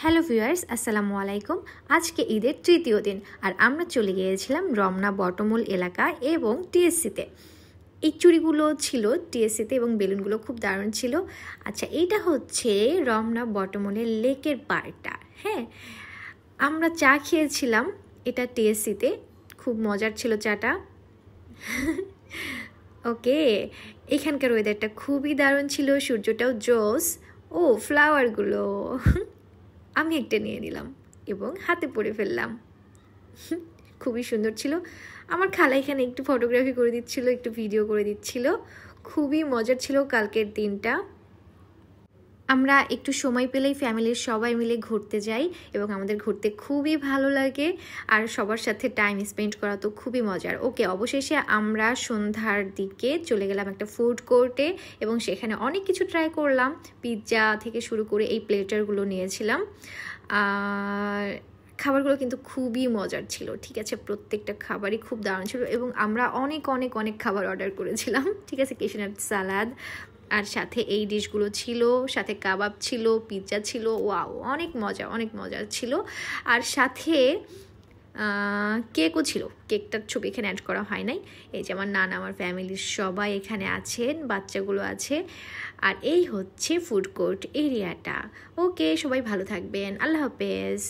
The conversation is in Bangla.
হ্যালো ভিউয়ার্স, আসসালামু আলাইকুম। আজকে ঈদের তৃতীয় দিন আর আমরা চলে গিয়েছিলাম রমনা বটমূল এলাকা এবং টিএসসিতে। এই চুড়িগুলো ছিল টিএসসিতে এবং বেলুনগুলো খুব দারুণ ছিল। আচ্ছা, এইটা হচ্ছে রমনা বটমূলের লেকের পাড়টা। হ্যাঁ, আমরা চা খেয়েছিলাম এটা টিএসসিতে, খুব মজার ছিল চাটা। ওকে, এখানকার ওয়েদারটা খুবই দারুণ ছিল, সূর্যটাও জোস। ও ফ্লাওয়ারগুলো আমি একটা নিয়ে নিলাম এবং হাতে পরে ফেললাম। খুবই সুন্দর ছিল। আমার খালা এখানে একটু ফটোগ্রাফি করে দিচ্ছিল, একটু ভিডিও করে দিচ্ছিল। খুবই মজার ছিল কালকের দিনটা। আমরা একটু সময় পেলেই ফ্যামিলির সবাই মিলে ঘুরতে যাই এবং আমাদের ঘুরতে খুবই ভালো লাগে আর সবার সাথে টাইম স্পেন্ড করা তো খুবই মজার। ওকে, অবশেষে আমরা সন্ধ্যার দিকে চলে গেলাম একটা ফুড কোর্টে এবং সেখানে অনেক কিছু ট্রাই করলাম। পিৎজা থেকে শুরু করে এই প্লেটারগুলো নিয়েছিলাম। আর খাবারগুলো কিন্তু খুবই মজার ছিল। ঠিক আছে, প্রত্যেকটা খাবারই খুব দারুণ ছিল এবং আমরা অনেক অনেক অনেক খাবার অর্ডার করেছিলাম। ঠিক আছে, কেশনাট সালাদ আর সাথে এই ডিশগুলো ছিল, সাথে কাবাব ছিল, পিৎজা ছিল। ওয়াও, অনেক মজা, অনেক মজা ছিল। আর সাথে কেকও ছিল। কেকটার ছবি এখানে অ্যাড করা হয় নাই। এই যে আমার নানা, আমার ফ্যামিলির সবাই এখানে আছেন, বাচ্চাগুলো আছে। আর এই হচ্ছে ফুড কোর্ট এরিয়াটা। ওকে, সবাই ভালো থাকবেন, আল্লাহ হাফেজ।